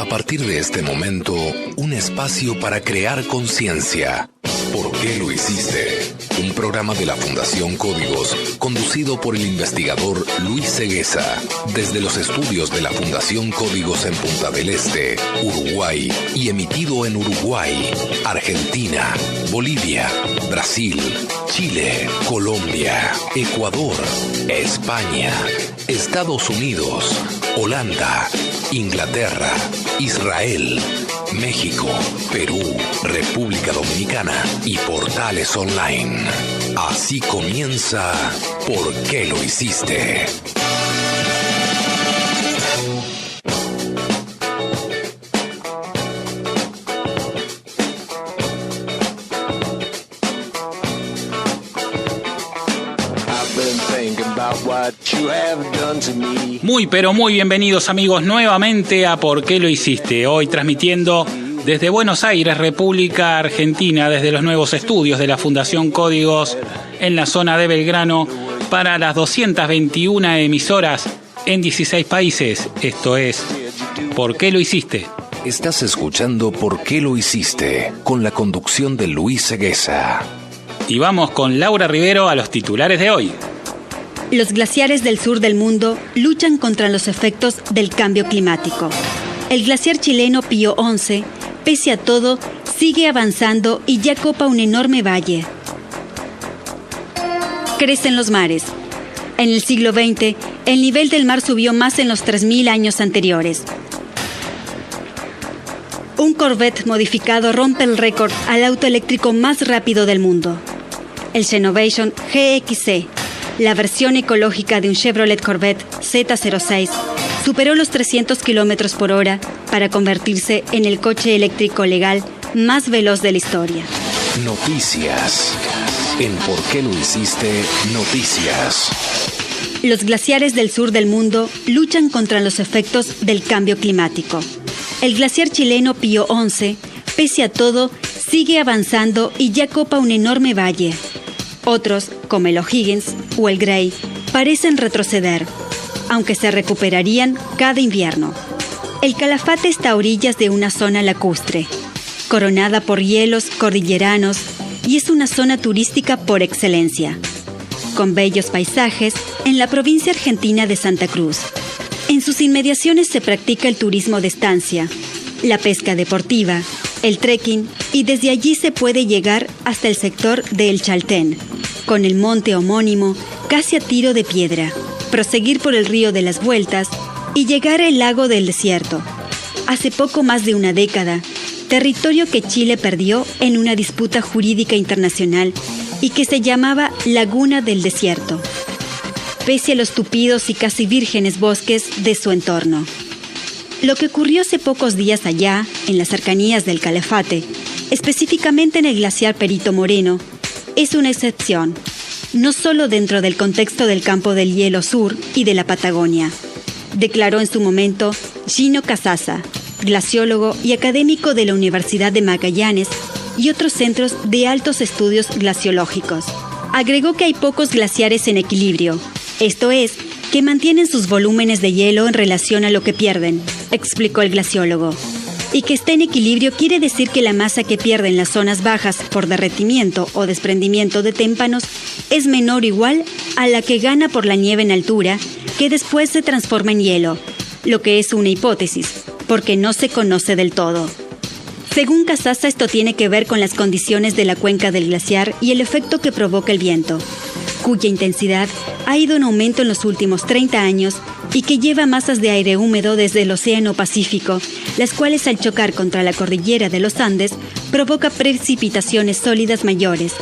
A partir de este momento, un espacio para crear conciencia. ¿Por qué lo hiciste? Un programa de la Fundación Códigos, conducido por el investigador Luis Cegueza, desde los estudios de la Fundación Códigos en Punta del Este, Uruguay, y emitido en Uruguay, Argentina, Bolivia, Brasil, Chile, Colombia, Ecuador, España, Estados Unidos, Holanda, Inglaterra, Israel, México, Perú, República Dominicana y portales online. Así comienza ¿Por qué lo hiciste? Muy pero muy bienvenidos amigos nuevamente a ¿Por qué lo hiciste? Hoy transmitiendo desde Buenos Aires, República Argentina, desde los nuevos estudios de la Fundación Códigos en la zona de Belgrano para las 221 emisoras en 16 países. Esto es ¿Por qué lo hiciste? Estás escuchando ¿Por qué lo hiciste? Con la conducción de Luis Cegueza. Y vamos con Laura Rivero a los titulares de hoy. Los glaciares del sur del mundo luchan contra los efectos del cambio climático. El glaciar chileno Pío XI, pese a todo, sigue avanzando y ya copa un enorme valle. Crecen los mares. En el siglo XX, el nivel del mar subió más en los 3.000 años anteriores. Un Corvette modificado rompe el récord al auto eléctrico más rápido del mundo. El Xenovation GXC, la versión ecológica de un Chevrolet Corvette Z06, superó los 300 km por hora para convertirse en el coche eléctrico legal más veloz de la historia. Noticias. En ¿Por qué lo hiciste? Noticias. Los glaciares del sur del mundo luchan contra los efectos del cambio climático. El glaciar chileno Pío XI, pese a todo, sigue avanzando y ya copa un enorme valle. Otros, como el O'Higgins o el Grey, parecen retroceder, aunque se recuperarían cada invierno. El Calafate está a orillas de una zona lacustre, coronada por hielos cordilleranos, y es una zona turística por excelencia, con bellos paisajes en la provincia argentina de Santa Cruz. En sus inmediaciones se practica el turismo de estancia, la pesca deportiva, el trekking, y desde allí se puede llegar hasta el sector de El Chaltén, con el monte homónimo casi a tiro de piedra, proseguir por el río de las Vueltas y llegar al lago del Desierto. Hace poco más de una década, territorio que Chile perdió en una disputa jurídica internacional y que se llamaba Laguna del Desierto, pese a los tupidos y casi vírgenes bosques de su entorno. Lo que ocurrió hace pocos días allá, en las cercanías del Calafate, específicamente en el glaciar Perito Moreno, es una excepción, no solo dentro del contexto del campo del hielo sur y de la Patagonia, declaró en su momento Gino Casasa, glaciólogo y académico de la Universidad de Magallanes y otros centros de altos estudios glaciológicos. Agregó que hay pocos glaciares en equilibrio, esto es, que mantienen sus volúmenes de hielo en relación a lo que pierden, explicó el glaciólogo. Y que esté en equilibrio quiere decir que la masa que pierden las zonas bajas por derretimiento o desprendimiento de témpanos es menor o igual a la que gana por la nieve en altura, que después se transforma en hielo, lo que es una hipótesis, porque no se conoce del todo. Según Casasa, esto tiene que ver con las condiciones de la cuenca del glaciar y el efecto que provoca el viento, cuya intensidad ha ido en aumento en los últimos 30 años y que lleva masas de aire húmedo desde el Océano Pacífico, las cuales al chocar contra la cordillera de los Andes provoca precipitaciones sólidas mayores,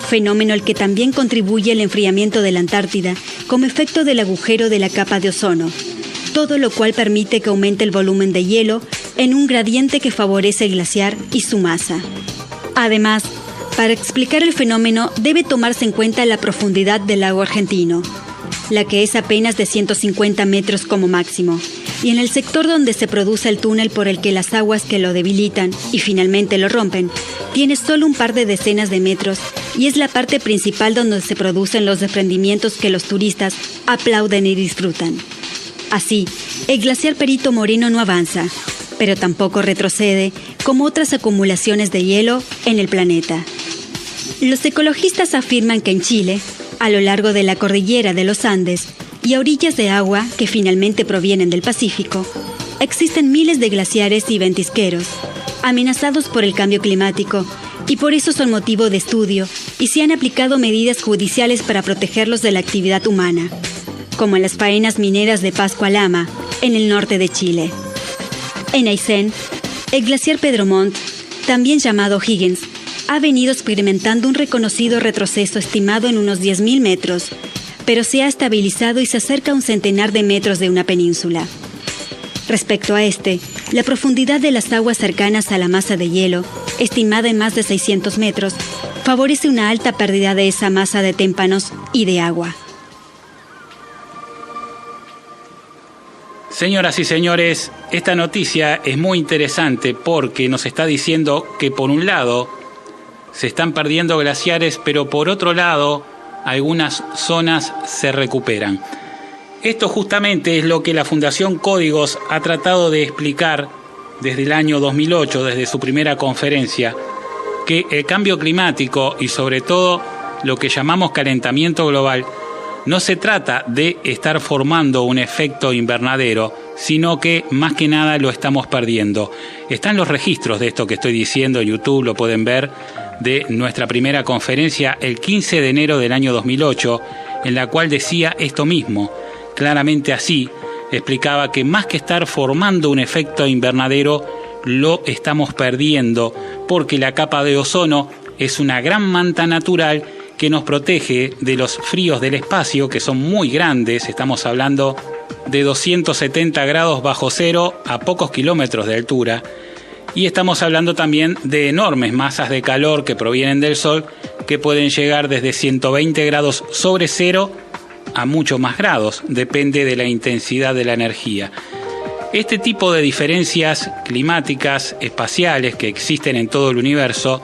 fenómeno al que también contribuye el enfriamiento de la Antártida como efecto del agujero de la capa de ozono, todo lo cual permite que aumente el volumen de hielo en un gradiente que favorece el glaciar y su masa. Además, para explicar el fenómeno debe tomarse en cuenta la profundidad del lago argentino, la que es apenas de 150 metros como máximo, y en el sector donde se produce el túnel por el que las aguas que lo debilitan y finalmente lo rompen, tiene solo un par de decenas de metros y es la parte principal donde se producen los desprendimientos que los turistas aplauden y disfrutan. Así, el glaciar Perito Moreno no avanza, pero tampoco retrocede como otras acumulaciones de hielo en el planeta. Los ecologistas afirman que en Chile, a lo largo de la cordillera de los Andes y a orillas de agua que finalmente provienen del Pacífico, existen miles de glaciares y ventisqueros, amenazados por el cambio climático, y por eso son motivo de estudio y se han aplicado medidas judiciales para protegerlos de la actividad humana, como en las faenas mineras de Pascua Lama, en el norte de Chile. En Aysén, el glaciar Pedro Montt, también llamado Higgins, ha venido experimentando un reconocido retroceso estimado en unos 10.000 metros, pero se ha estabilizado y se acerca a un centenar de metros de una península. Respecto a la profundidad de las aguas cercanas a la masa de hielo, estimada en más de 600 metros, favorece una alta pérdida de esa masa de témpanos y de agua. Señoras y señores, esta noticia es muy interesante porque nos está diciendo que por un lado se están perdiendo glaciares, pero por otro lado algunas zonas se recuperan. Esto justamente es lo que la Fundación Códigos ha tratado de explicar desde el año 2008, desde su primera conferencia, que el cambio climático y sobre todo lo que llamamos calentamiento global no se trata de estar formando un efecto invernadero, sino que más que nada lo estamos perdiendo. Están los registros de esto que estoy diciendo en YouTube, lo pueden ver, de nuestra primera conferencia el 15 de enero del año 2008, en la cual decía esto mismo, claramente así, explicaba que más que estar formando un efecto invernadero, lo estamos perdiendo, porque la capa de ozono es una gran manta natural que nos protege de los fríos del espacio, que son muy grandes, estamos hablando de 270 grados bajo cero a pocos kilómetros de altura, y estamos hablando también de enormes masas de calor que provienen del Sol, que pueden llegar desde 120 grados sobre cero a mucho más grados, depende de la intensidad de la energía. Este tipo de diferencias climáticas, espaciales, que existen en todo el universo,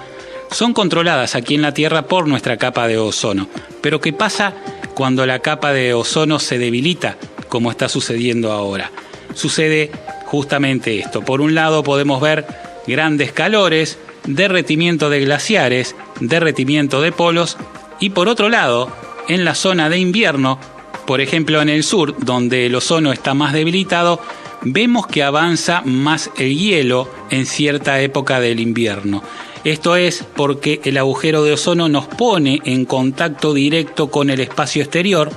son controladas aquí en la Tierra por nuestra capa de ozono. Pero ¿qué pasa cuando la capa de ozono se debilita, como está sucediendo ahora? Sucede justamente esto. Por un lado podemos ver grandes calores, derretimiento de glaciares, derretimiento de polos, y por otro lado, en la zona de invierno, por ejemplo en el sur, donde el ozono está más debilitado, vemos que avanza más el hielo en cierta época del invierno. Esto es porque el agujero de ozono nos pone en contacto directo con el espacio exterior,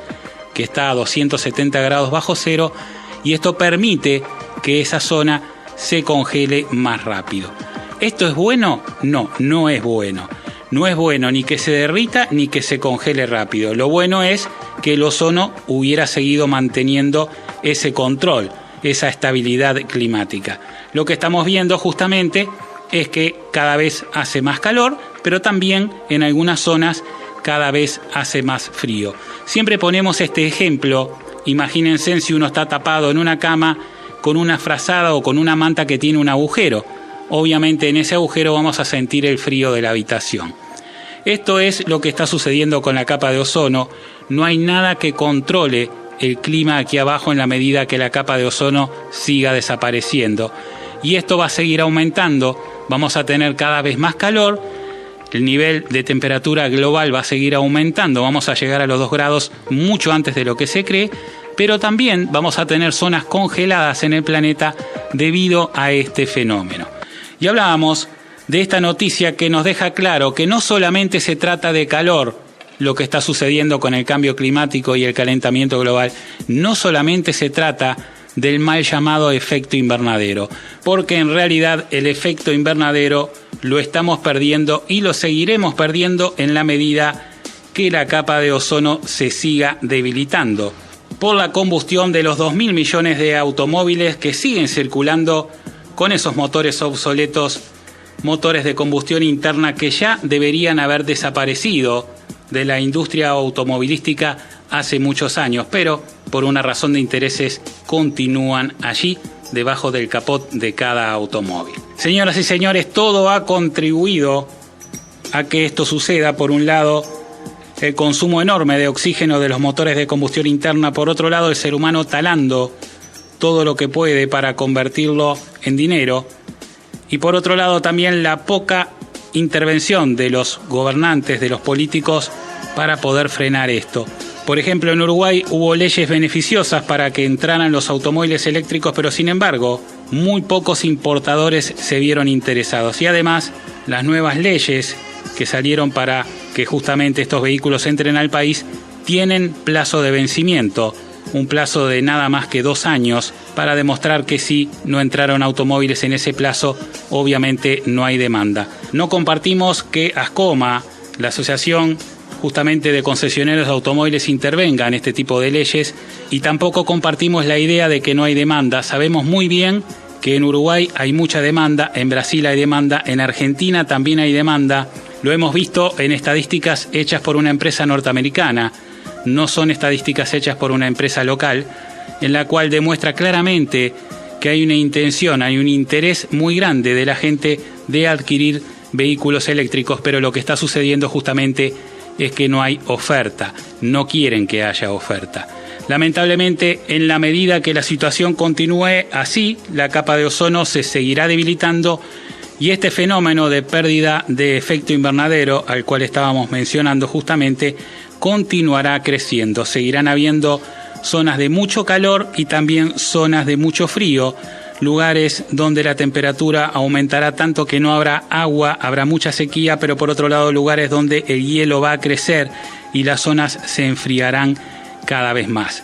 que está a 270 grados bajo cero, y esto permite que esa zona se congele más rápido. ¿Esto es bueno? No, no es bueno. No es bueno ni que se derrita ni que se congele rápido. Lo bueno es que el ozono hubiera seguido manteniendo ese control, esa estabilidad climática. Lo que estamos viendo justamente es que cada vez hace más calor, pero también en algunas zonas cada vez hace más frío. Siempre ponemos este ejemplo. Imagínense si uno está tapado en una cama con una frazada o con una manta que tiene un agujero. Obviamente en ese agujero vamos a sentir el frío de la habitación. Esto es lo que está sucediendo con la capa de ozono. No hay nada que controle el clima aquí abajo en la medida que la capa de ozono siga desapareciendo. Y esto va a seguir aumentando. Vamos a tener cada vez más calor. El nivel de temperatura global va a seguir aumentando. Vamos a llegar a los 2 grados mucho antes de lo que se cree. Pero también vamos a tener zonas congeladas en el planeta debido a este fenómeno. Y hablábamos de esta noticia que nos deja claro que no solamente se trata de calor, lo que está sucediendo con el cambio climático y el calentamiento global, no solamente se trata del mal llamado efecto invernadero, porque en realidad el efecto invernadero lo estamos perdiendo y lo seguiremos perdiendo en la medida que la capa de ozono se siga debilitando por la combustión de los 2.000 millones de automóviles que siguen circulando con esos motores obsoletos, motores de combustión interna que ya deberían haber desaparecido de la industria automovilística hace muchos años, pero por una razón de intereses continúan allí debajo del capot de cada automóvil. Señoras y señores, todo ha contribuido a que esto suceda. Por un lado, el consumo enorme de oxígeno de los motores de combustión interna, por otro lado, el ser humano talando todo lo que puede para convertirlo en dinero. Y por otro lado también la poca intervención de los gobernantes, de los políticos, para poder frenar esto. Por ejemplo, en Uruguay hubo leyes beneficiosas para que entraran los automóviles eléctricos, pero sin embargo, muy pocos importadores se vieron interesados. Y además, las nuevas leyes que salieron para que justamente estos vehículos entren al país tienen plazo de vencimiento, un plazo de nada más que 2 años, para demostrar que si no entraron automóviles en ese plazo, obviamente no hay demanda. No compartimos que ASCOMA, la asociación justamente de concesionarios de automóviles, intervenga en este tipo de leyes, y tampoco compartimos la idea de que no hay demanda. Sabemos muy bien que en Uruguay hay mucha demanda, en Brasil hay demanda, en Argentina también hay demanda. Lo hemos visto en estadísticas hechas por una empresa norteamericana, no son estadísticas hechas por una empresa local, en la cual demuestra claramente que hay una intención, hay un interés muy grande de la gente de adquirir vehículos eléctricos, pero lo que está sucediendo justamente es que no hay oferta, no quieren que haya oferta. Lamentablemente, en la medida que la situación continúe así, la capa de ozono se seguirá debilitando y este fenómeno de pérdida de efecto invernadero, al cual estábamos mencionando justamente, continuará creciendo. Seguirán habiendo zonas de mucho calor y también zonas de mucho frío, lugares donde la temperatura aumentará tanto que no habrá agua, habrá mucha sequía, pero por otro lado lugares donde el hielo va a crecer y las zonas se enfriarán cada vez más.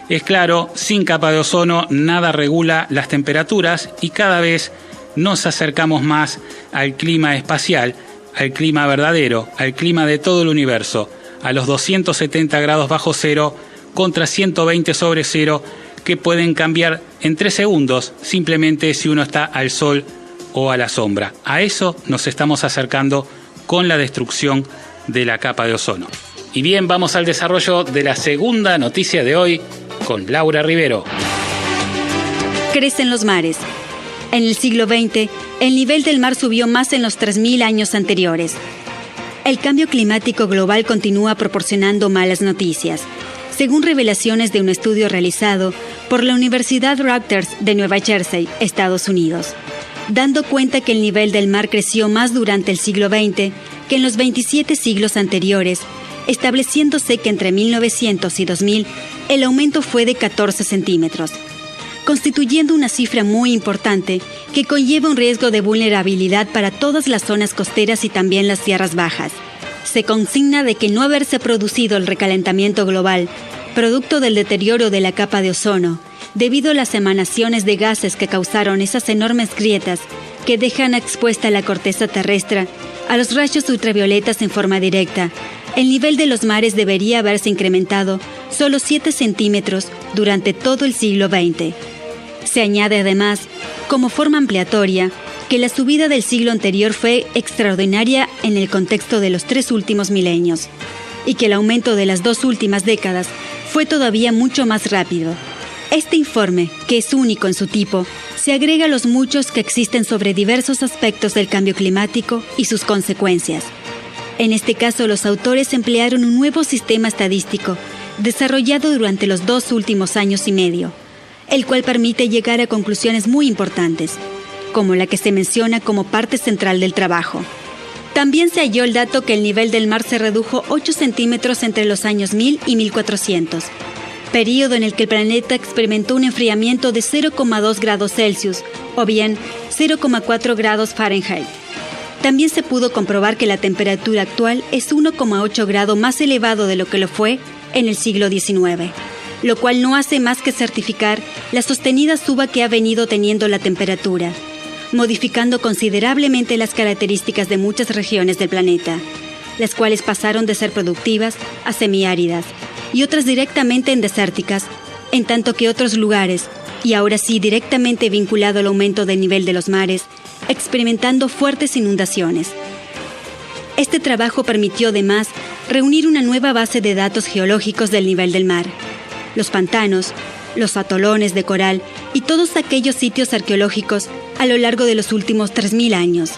Es claro, sin capa de ozono nada regula las temperaturas y cada vez nos acercamos más al clima espacial, al clima verdadero, al clima de todo el universo, a los 270 grados bajo cero contra 120 sobre cero, que pueden cambiar en 3 segundos simplemente si uno está al sol o a la sombra. A eso nos estamos acercando con la destrucción de la capa de ozono. Y bien, vamos al desarrollo de la segunda noticia de hoy con Laura Rivero. Crecen los mares. En el siglo XX, el nivel del mar subió más en los 3.000 años anteriores. El cambio climático global continúa proporcionando malas noticias, según revelaciones de un estudio realizado por la Universidad Rutgers de Nueva Jersey, Estados Unidos, dando cuenta que el nivel del mar creció más durante el siglo XX que en los 27 siglos anteriores, estableciéndose que entre 1900 y 2000 el aumento fue de 14 centímetros, constituyendo una cifra muy importante que conlleva un riesgo de vulnerabilidad para todas las zonas costeras y también las tierras bajas. Se consigna de que no haberse producido el recalentamiento global, producto del deterioro de la capa de ozono, debido a las emanaciones de gases que causaron esas enormes grietas que dejan expuesta la corteza terrestre a los rayos ultravioletas en forma directa, el nivel de los mares debería haberse incrementado solo 7 centímetros durante todo el siglo XX. Se añade además, como forma ampliatoria, que la subida del siglo anterior fue extraordinaria en el contexto de los 3 últimos milenios, y que el aumento de las 2 últimas décadas fue todavía mucho más rápido. Este informe, que es único en su tipo, se agrega a los muchos que existen sobre diversos aspectos del cambio climático y sus consecuencias. En este caso, los autores emplearon un nuevo sistema estadístico desarrollado durante los 2 últimos años y medio, el cual permite llegar a conclusiones muy importantes, como la que se menciona como parte central del trabajo. También se halló el dato que el nivel del mar se redujo 8 centímetros entre los años 1000 y 1400, período en el que el planeta experimentó un enfriamiento de 0,2 grados Celsius, o bien 0,4 grados Fahrenheit. También se pudo comprobar que la temperatura actual es 1,8 grados más elevado de lo que lo fue en el siglo XIX, lo cual no hace más que certificar la sostenida suba que ha venido teniendo la temperatura, modificando considerablemente las características de muchas regiones del planeta, las cuales pasaron de ser productivas a semiáridas y otras directamente en desérticas, en tanto que otros lugares, y ahora sí directamente vinculado al aumento del nivel de los mares, experimentando fuertes inundaciones. Este trabajo permitió además reunir una nueva base de datos geológicos del nivel del mar, los pantanos, los atolones de coral y todos aquellos sitios arqueológicos a lo largo de los últimos 3000 años.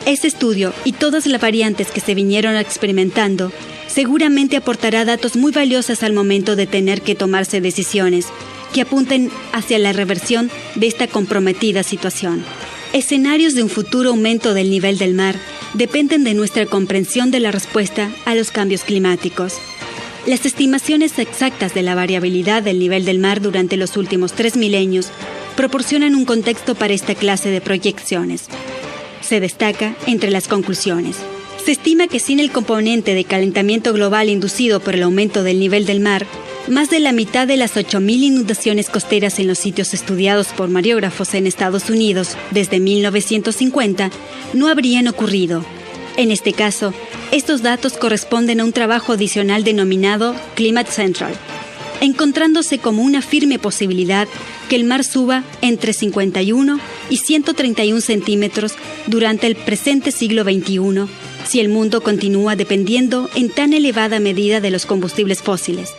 Este estudio y todas las variantes que se vinieron experimentando seguramente aportará datos muy valiosos al momento de tener que tomarse decisiones que apunten hacia la reversión de esta comprometida situación. Escenarios de un futuro aumento del nivel del mar dependen de nuestra comprensión de la respuesta a los cambios climáticos. Las estimaciones exactas de la variabilidad del nivel del mar durante los últimos 3 milenios proporcionan un contexto para esta clase de proyecciones. Se destaca entre las conclusiones. Se estima que sin el componente de calentamiento global inducido por el aumento del nivel del mar, más de la mitad de las 8.000 inundaciones costeras en los sitios estudiados por mareógrafos en Estados Unidos desde 1950 no habrían ocurrido. En este caso, estos datos corresponden a un trabajo adicional denominado Climate Central, encontrándose como una firme posibilidad que el mar suba entre 51 y 131 centímetros durante el presente siglo XXI, si el mundo continúa dependiendo en tan elevada medida de los combustibles fósiles,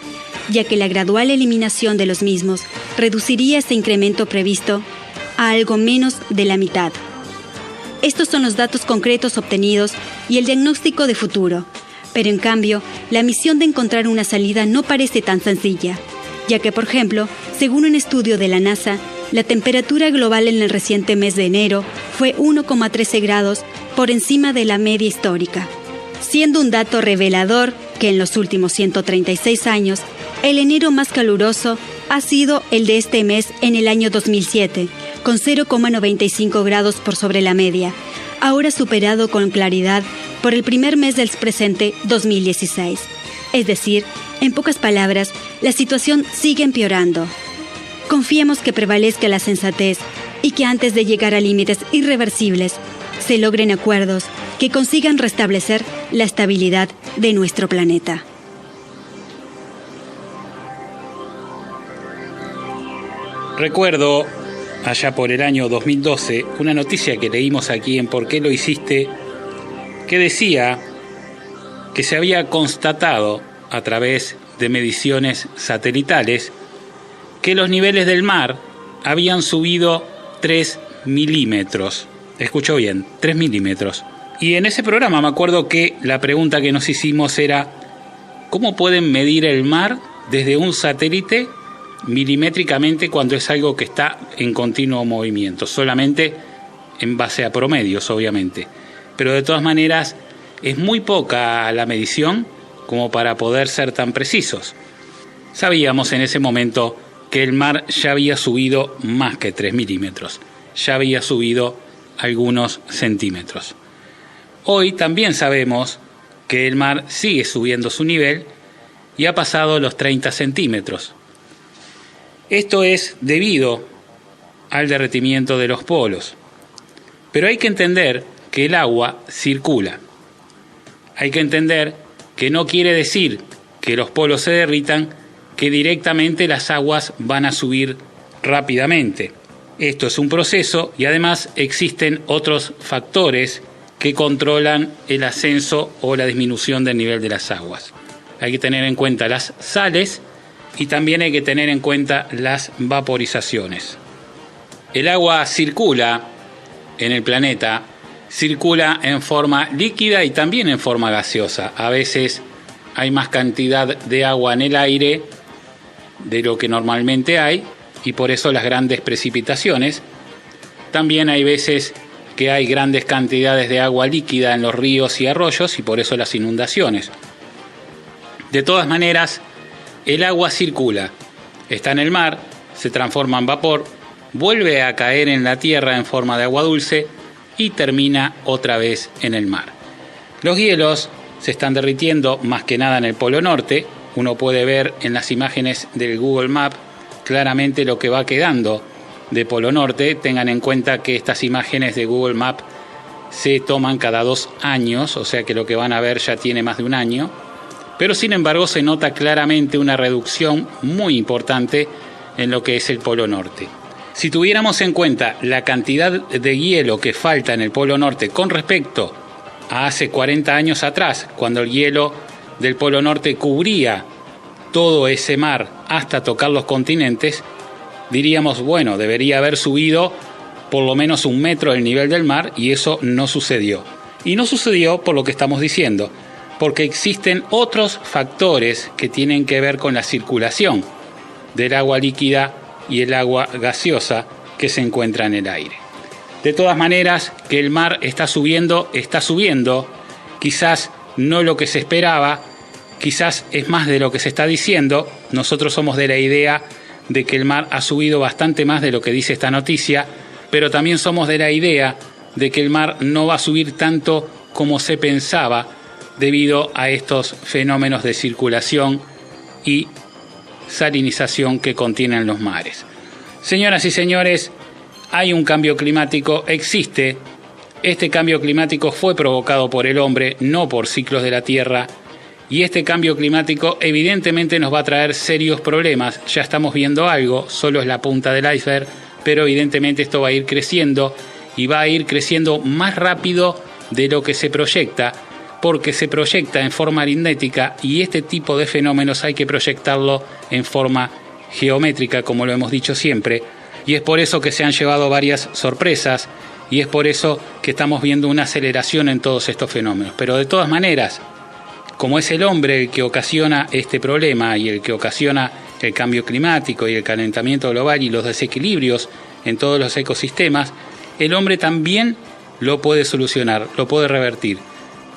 ya que la gradual eliminación de los mismos reduciría este incremento previsto a algo menos de la mitad. Estos son los datos concretos obtenidos y el diagnóstico de futuro, pero en cambio, la misión de encontrar una salida no parece tan sencilla, ya que, por ejemplo, según un estudio de la NASA, la temperatura global en el reciente mes de enero fue 1,13 grados por encima de la media histórica, siendo un dato revelador que en los últimos 136 años, el enero más caluroso ha sido el de este mes en el año 2007, con 0,95 grados por sobre la media, ahora superado con claridad por el primer mes del presente 2016. Es decir, en pocas palabras, la situación sigue empeorando. Confiemos que prevalezca la sensatez y que antes de llegar a límites irreversibles, se logren acuerdos que consigan restablecer la estabilidad de nuestro planeta. Recuerdo, allá por el año 2012, una noticia que leímos aquí en ¿Por qué lo hiciste?, que decía que se había constatado a través de mediciones satelitales que los niveles del mar habían subido 3 milímetros. Escuchó bien, 3 milímetros. Y en ese programa me acuerdo que la pregunta que nos hicimos era: ¿cómo pueden medir el mar desde un satélite milimétricamente cuando es algo que está en continuo movimiento? Solamente en base a promedios, obviamente. Pero de todas maneras es muy poca la medición como para poder ser tan precisos. Sabíamos en ese momento que el mar ya había subido más que 3 milímetros, ya había subido algunos centímetros. Hoy también sabemos que el mar sigue subiendo su nivel y ha pasado los 30 centímetros. Esto es debido al derretimiento de los polos. Pero hay que entender que el agua circula. Hay que entender que no quiere decir que los polos se derritan, que directamente las aguas van a subir rápidamente. Esto es un proceso y además existen otros factores que controlan el ascenso o la disminución del nivel de las aguas. Hay que tener en cuenta las sales y también hay que tener en cuenta las vaporizaciones. El agua circula en el planeta, circula en forma líquida y también en forma gaseosa. A veces hay más cantidad de agua en el aire de lo que normalmente hay y por eso las grandes precipitaciones. También hay veces que hay grandes cantidades de agua líquida en los ríos y arroyos y por eso las inundaciones. De todas maneras, el agua circula, está en el mar, se transforma en vapor, vuelve a caer en la tierra en forma de agua dulce y termina otra vez en el mar. Los hielos se están derritiendo más que nada en el Polo Norte. Uno puede ver en las imágenes del Google Maps claramente lo que va quedando de Polo Norte. Tengan en cuenta que estas imágenes de Google Maps se toman cada 2 años, o sea que lo que van a ver ya tiene más de un año. Pero sin embargo se nota claramente una reducción muy importante en lo que es el Polo Norte. Si tuviéramos en cuenta la cantidad de hielo que falta en el Polo Norte con respecto a hace 40 años atrás, cuando el hielo del Polo Norte cubría todo ese mar hasta tocar los continentes, diríamos, bueno, debería haber subido por lo menos 1 metro el nivel del mar y eso no sucedió. Y no sucedió por lo que estamos diciendo, porque existen otros factores que tienen que ver con la circulación del agua líquida y el agua gaseosa que se encuentra en el aire. De todas maneras, que el mar está subiendo, quizás no lo que se esperaba, quizás es más de lo que se está diciendo. Nosotros somos de la idea de que el mar ha subido bastante más de lo que dice esta noticia, pero también somos de la idea de que el mar no va a subir tanto como se pensaba debido a estos fenómenos de circulación y salinización que contienen los mares. Señoras y señores, hay un cambio climático, existe. Este cambio climático fue provocado por el hombre, no por ciclos de la Tierra. Y este cambio climático evidentemente nos va a traer serios problemas. Ya estamos viendo algo, solo es la punta del iceberg, pero evidentemente esto va a ir creciendo y va a ir creciendo más rápido de lo que se proyecta, porque se proyecta en forma aritmética y este tipo de fenómenos hay que proyectarlo en forma geométrica, como lo hemos dicho siempre, y es por eso que se han llevado varias sorpresas y es por eso que estamos viendo una aceleración en todos estos fenómenos. Pero de todas maneras, como es el hombre el que ocasiona este problema y el que ocasiona el cambio climático y el calentamiento global y los desequilibrios en todos los ecosistemas, el hombre también lo puede solucionar, lo puede revertir.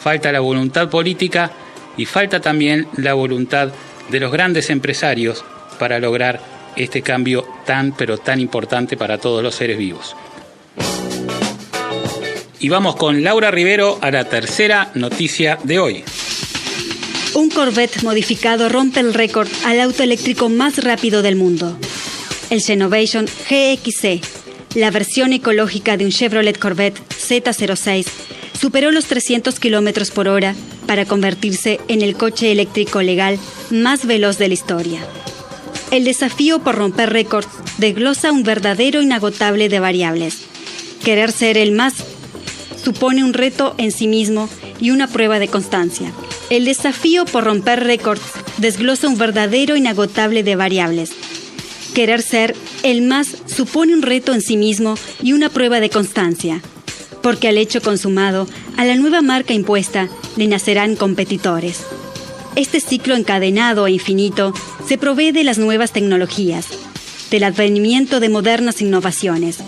Falta la voluntad política y falta también la voluntad de los grandes empresarios para lograr este cambio tan pero tan importante para todos los seres vivos. Y vamos con Laura Rivero a la tercera noticia de hoy. Un Corvette modificado rompe el récord al auto eléctrico más rápido del mundo. El Genovation GXC, la versión ecológica de un Chevrolet Corvette Z06, superó los 300 km por hora para convertirse en el coche eléctrico legal más veloz de la historia. El desafío por romper récords desglosa un verdadero inagotable de variables. Querer ser el más supone un reto en sí mismo y una prueba de constancia. El desafío por romper récords desglosa un verdadero inagotable de variables. Querer ser el más supone un reto en sí mismo y una prueba de constancia, porque al hecho consumado, a la nueva marca impuesta, le nacerán competidores. Este ciclo encadenado e infinito se provee de las nuevas tecnologías, del advenimiento de modernas innovaciones,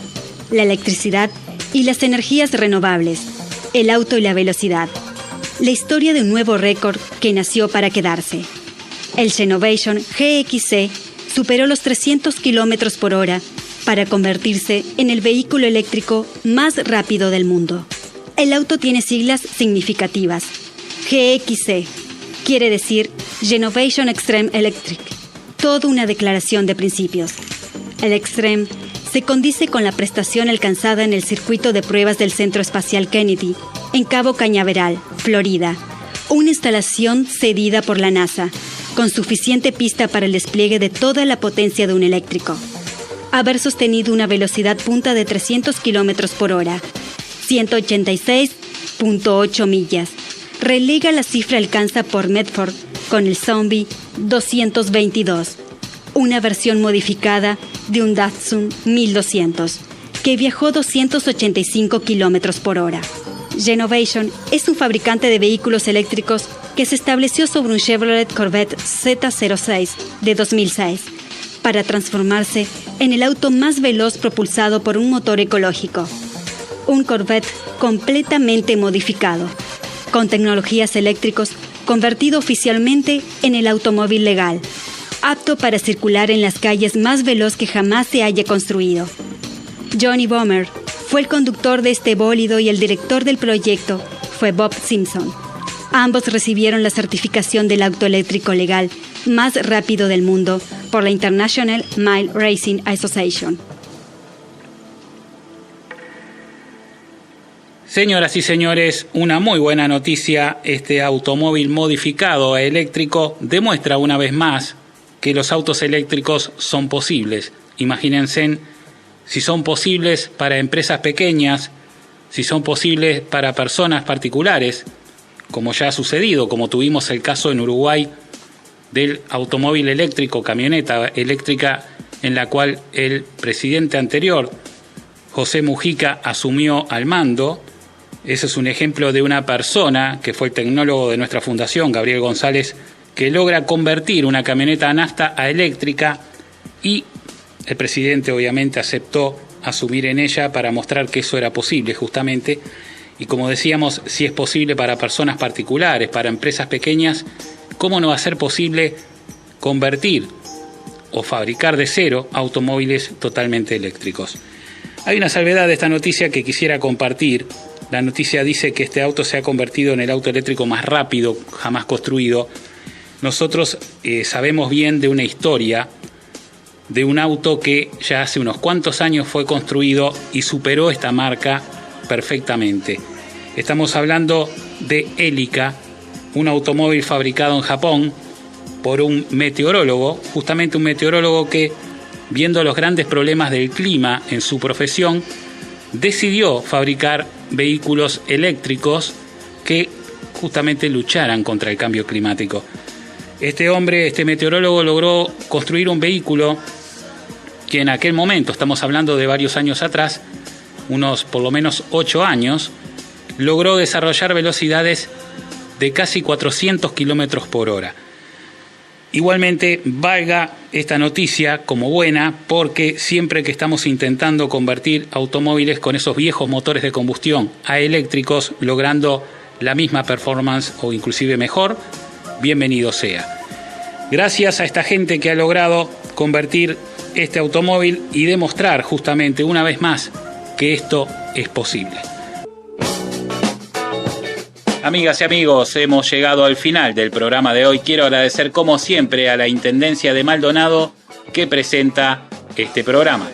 la electricidad y las energías renovables, el auto y la velocidad. La historia de un nuevo récord que nació para quedarse. El Genovation GXC superó los 300 km por hora para convertirse en el vehículo eléctrico más rápido del mundo. El auto tiene siglas significativas. GXC quiere decir Genovation Extreme Electric, toda una declaración de principios. El Extreme se condice con la prestación alcanzada en el circuito de pruebas del Centro Espacial Kennedy, en Cabo Cañaveral, Florida, una instalación cedida por la NASA, con suficiente pista para el despliegue de toda la potencia de un eléctrico. Haber sostenido una velocidad punta de 300 km por hora, 186.8 millas, relega la cifra alcanzada por Medford con el Zombie 222, una versión modificada de un Datsun 1200, que viajó 285 km por hora. Genovation es un fabricante de vehículos eléctricos que se estableció sobre un Chevrolet Corvette Z06 de 2006 para transformarse en el auto más veloz propulsado por un motor ecológico. Un Corvette completamente modificado, con tecnologías eléctricas, convertido oficialmente en el automóvil legal, apto para circular en las calles más veloz que jamás se haya construido. Johnny Bomer fue el conductor de este bólido y el director del proyecto fue Bob Simpson. Ambos recibieron la certificación del auto eléctrico legal más rápido del mundo por la International Mile Racing Association. Señoras y señores, una muy buena noticia. Este automóvil modificado eléctrico demuestra una vez más que los autos eléctricos son posibles. Imagínense si son posibles para empresas pequeñas, si son posibles para personas particulares, como ya ha sucedido, como tuvimos el caso en Uruguay del automóvil eléctrico, camioneta eléctrica, en la cual el presidente anterior, José Mujica, asumió al mando. Ese es un ejemplo de una persona que fue el tecnólogo de nuestra fundación, Gabriel González, que logra convertir una camioneta a nafta a eléctrica y El presidente obviamente aceptó asumir en ella para mostrar que eso era posible justamente. Y como decíamos, si es posible para personas particulares, para empresas pequeñas, ¿cómo no va a ser posible convertir o fabricar de cero automóviles totalmente eléctricos? Hay una salvedad de esta noticia que quisiera compartir. La noticia dice que este auto se ha convertido en el auto eléctrico más rápido jamás construido. Nosotros sabemos bien de una historia de un auto que ya hace unos cuantos años fue construido y superó esta marca perfectamente. Estamos hablando de Elica, un automóvil fabricado en Japón por un meteorólogo, justamente un meteorólogo que, viendo los grandes problemas del clima en su profesión, decidió fabricar vehículos eléctricos que justamente lucharan contra el cambio climático. Este hombre, este meteorólogo, logró construir un vehículo que en aquel momento, estamos hablando de varios años atrás, unos por lo menos 8 años, logró desarrollar velocidades de casi 400 kilómetros por hora. Igualmente, valga esta noticia como buena, porque siempre que estamos intentando convertir automóviles con esos viejos motores de combustión a eléctricos, logrando la misma performance o inclusive mejor, bienvenido sea. Gracias a esta gente que ha logrado convertir este automóvil y demostrar justamente una vez más que esto es posible. Amigas y amigos, hemos llegado al final del programa de hoy. Quiero agradecer como siempre a la Intendencia de Maldonado que presenta este programa.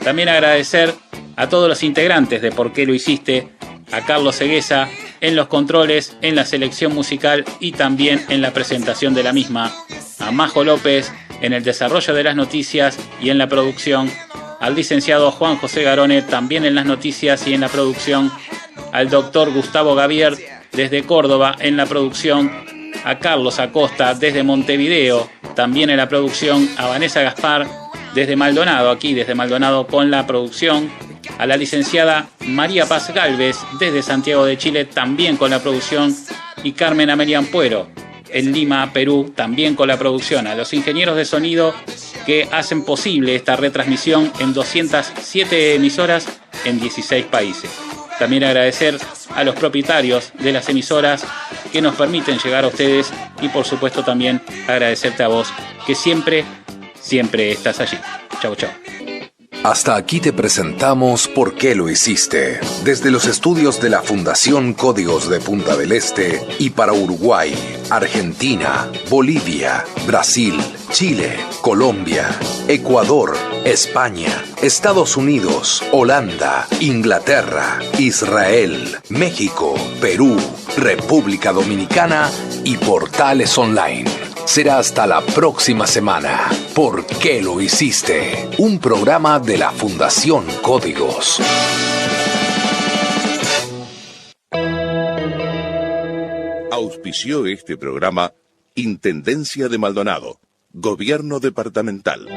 También agradecer a todos los integrantes de ¿Por qué lo hiciste? A Carlos Ceguesa en los controles, en la selección musical y también en la presentación de la misma. A Majo López en el desarrollo de las noticias y en la producción. Al licenciado Juan José Garone también en las noticias y en la producción. Al doctor Gustavo Gavier desde Córdoba en la producción. A Carlos Acosta desde Montevideo también en la producción. A Vanessa Gaspar desde Maldonado, aquí desde Maldonado con la producción. A la licenciada María Paz Gálvez desde Santiago de Chile también con la producción. Y Carmen Amelia Ampuero en Lima, Perú, también con la producción. A los ingenieros de sonido que hacen posible esta retransmisión en 207 emisoras en 16 países. También agradecer a los propietarios de las emisoras que nos permiten llegar a ustedes y por supuesto también agradecerte a vos que siempre estás allí. Chau, chau. Hasta aquí te presentamos ¿Por qué lo hiciste? Desde los estudios de la Fundación Códigos de Punta del Este y para Uruguay, Argentina, Bolivia, Brasil, Chile, Colombia, Ecuador, España, Estados Unidos, Holanda, Inglaterra, Israel, México, Perú, República Dominicana y Portales Online. Será hasta la próxima semana. ¿Por qué lo hiciste? Un programa de la Fundación Códigos. Auspició este programa Intendencia de Maldonado, Gobierno Departamental.